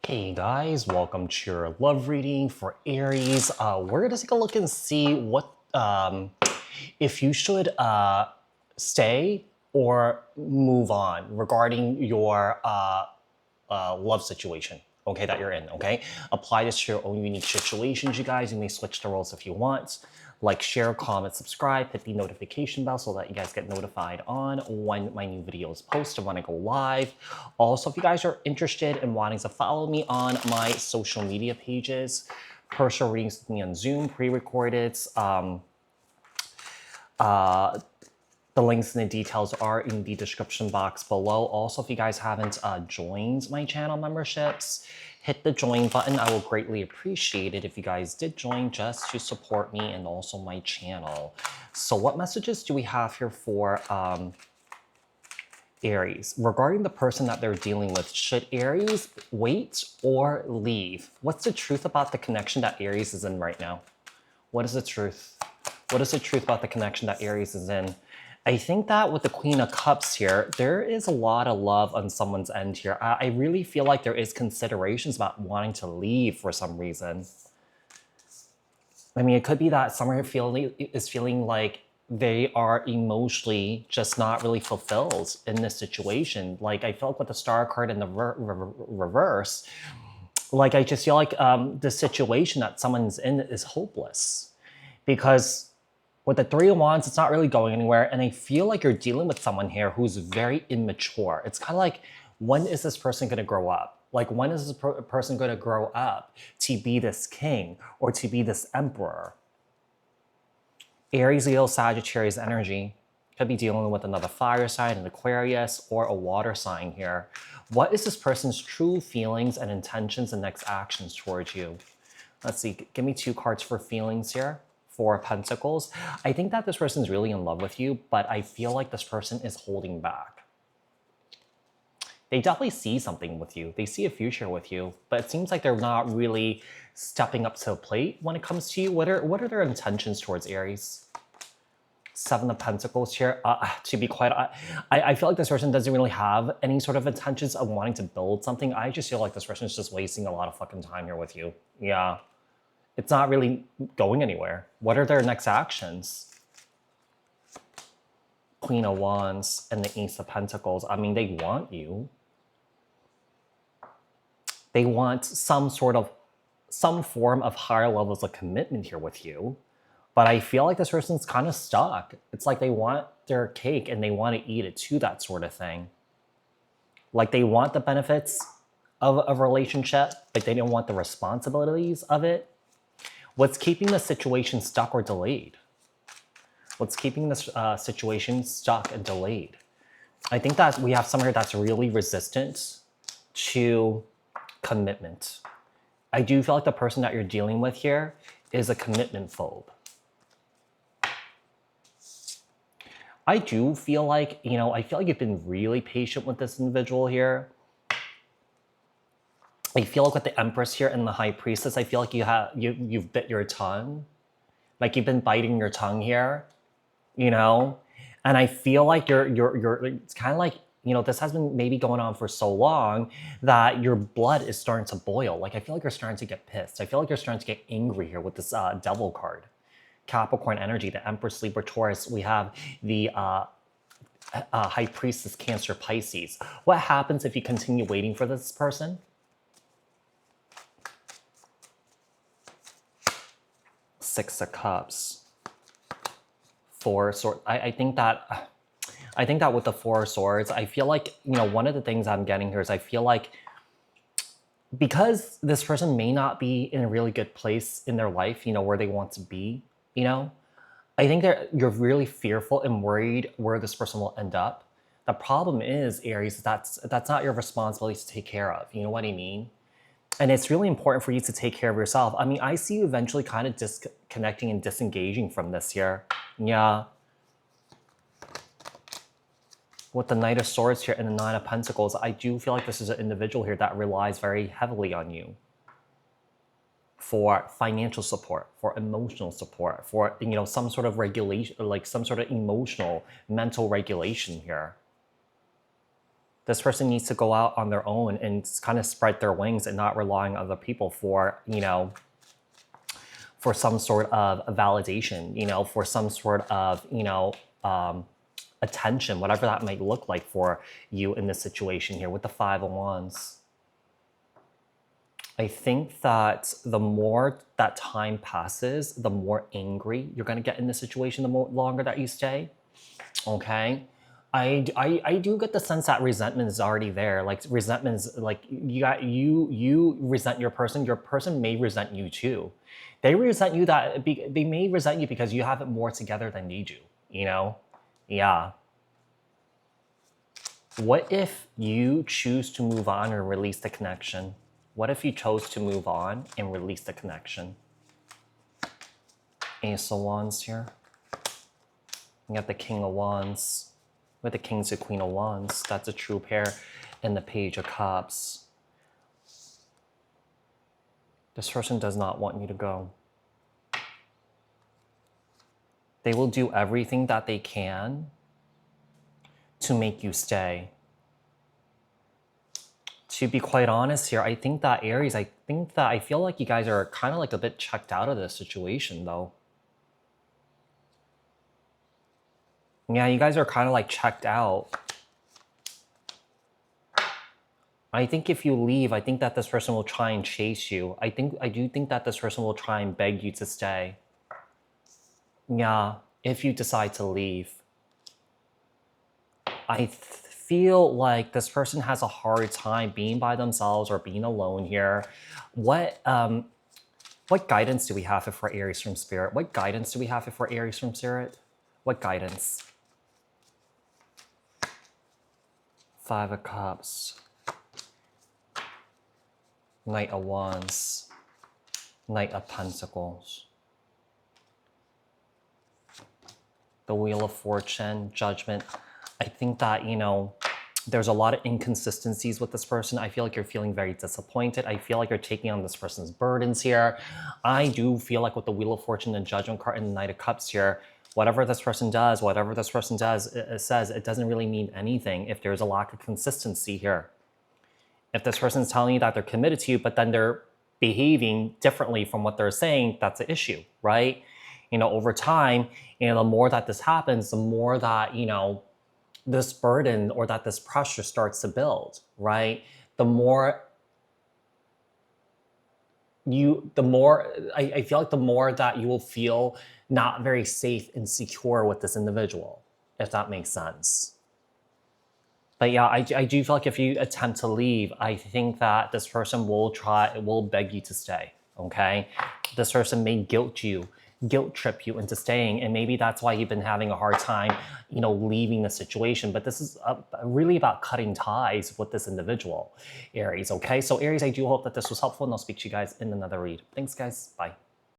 Hey guys, welcome to your love reading for Aries. We're gonna take a look and see what if you should stay or move on regarding your love situation. Okay, that you're in. Okay, apply this to your own unique situations, you guys. You may switch the roles if you want. Like, share, comment, subscribe, hit the notification bell so that you guys get notified on when my new videos post and when I go live. Also, if you guys are interested in wanting to follow me on my social media pages, personal readings with me on Zoom, pre-recorded. The links and the details are in the description box below. Also, if you guys haven't joined my channel memberships, hit the join button. I will greatly appreciate it if you guys did join just to support me and also my channel. So what messages do we have here for Aries? Regarding the person that they're dealing with, should Aries wait or leave? What's the truth about the connection that Aries is in right now? What is the truth? What is the truth about the connection that Aries is in? I think that with the Queen of Cups here, there is a lot of love on someone's end here. I really feel like there is considerations about wanting to leave for some reason. I mean, it could be that someone is feeling like they are emotionally just not really fulfilled in this situation. Like, I feel like with the Star card in the reverse, like, I just feel like the situation that someone's in is hopeless. Because with the Three of Wands, it's not really going anywhere. And I feel like you're dealing with someone here who's very immature. It's kind of like, when is this person going to grow up? Like, when is this person going to grow up to be this king or to be this emperor? Aries, Leo, Sagittarius energy. Could be dealing with another fire sign, an Aquarius, or a water sign here. What is this person's true feelings and intentions and next actions towards you? Let's see. Give me two cards for feelings here. Four of Pentacles. I think that this person is really in love with you, but I feel like this person is holding back. They definitely see something with you. They see a future with you, but it seems like they're not really stepping up to the plate when it comes to you. What are their intentions towards Aries? Seven of Pentacles here. To be quite, I feel like this person doesn't really have any sort of intentions of wanting to build something. I just feel like this person is just wasting a lot of fucking time here with you. Yeah. It's not really going anywhere. What are their next actions? Queen of Wands and the Ace of Pentacles. I mean, they want you. They want some form of higher levels of commitment here with you. But I feel like this person's kind of stuck. It's like they want their cake and they want to eat it too, that sort of thing. Like, they want the benefits of a relationship, but they don't want the responsibilities of it. What's keeping the situation stuck or delayed? What's keeping this situation stuck and delayed? I think that we have someone here that's really resistant to commitment. I do feel like the person that you're dealing with here is a commitment phobe. I do feel like, I feel like you've been really patient with this individual here. I feel like with the Empress here and the High Priestess, I feel like you've bit your tongue. Like, you've been biting your tongue here, And I feel like it's kind of like, this has been maybe going on for so long that your blood is starting to boil. Like, I feel like you're starting to get pissed. I feel like you're starting to get angry here with this Devil card. Capricorn energy, the Empress, Libra, Taurus. We have the High Priestess, Cancer, Pisces. What happens if you continue waiting for this person? Six of Cups. Four Swords. I think that with the Four Swords, I feel like, one of the things I'm getting here is I feel like because this person may not be in a really good place in their life, where they want to be, I think that you're really fearful and worried where this person will end up. The problem is, Aries, that's not your responsibility to take care of. You know what I mean? And it's really important for you to take care of yourself. I mean, I see you eventually kind of disconnecting and disengaging from this here. Yeah. With the Knight of Swords here and the Nine of Pentacles, I do feel like this is an individual here that relies very heavily on you for financial support, for emotional support, for, some sort of regulation, like some sort of emotional, mental regulation here. This person needs to go out on their own and kind of spread their wings and not relying on other people for, you know, for some sort of validation, you know, for some sort of, you know, attention, whatever that might look like for you in this situation here with the Five of Wands. I think that the more that time passes, the more angry you're going to get in this situation, the longer that you stay. Okay. I do get the sense that resentment is already there. Like resentment is like you resent your person may resent you too. They resent you they may resent you because you have it more together than they do, you know? Yeah. What if you choose to move on and release the connection? What if you chose to move on and release the connection? Ace of Wands here. You got the King of Wands with the King to Queen of Wands. That's a true pair. And the Page of Cups. This person does not want you to go. They will do everything that they can to make you stay. To be quite honest here, I think that Aries, I feel like you guys are kind of like a bit checked out of this situation though. Yeah, you guys are kind of like checked out. I think if you leave, I think that this person will try and chase you. I do think that this person will try and beg you to stay. Yeah, if you decide to leave. I feel like this person has a hard time being by themselves or being alone here. What guidance do we have for Aries from Spirit? What guidance do we have for Aries from Spirit? What guidance? Five of Cups. Knight of Wands. Knight of Pentacles. The Wheel of Fortune, Judgment. I think that, you know, there's a lot of inconsistencies with this person. I feel like you're feeling very disappointed. I feel like you're taking on this person's burdens here. I do feel like with the Wheel of Fortune and Judgment card and the Knight of Cups here, whatever this person does, it says, it doesn't really mean anything if there's a lack of consistency here. If this person's telling you that they're committed to you, but then they're behaving differently from what they're saying, that's the issue, right? You know, over time, you know, the more that this happens, the more that, you know, this burden or that this pressure starts to build, right? I feel like the more that you will feel not very safe and secure with this individual, if that makes sense. But yeah, I do feel like if you attempt to leave, I think that this person will beg you to stay, okay? This person may guilt trip you into staying, and maybe that's why you've been having a hard time, you know, leaving the situation. But this is really about cutting ties with this individual, Aries, okay? So Aries, I do hope that this was helpful, and I'll speak to you guys in another read. Thanks, guys. Bye.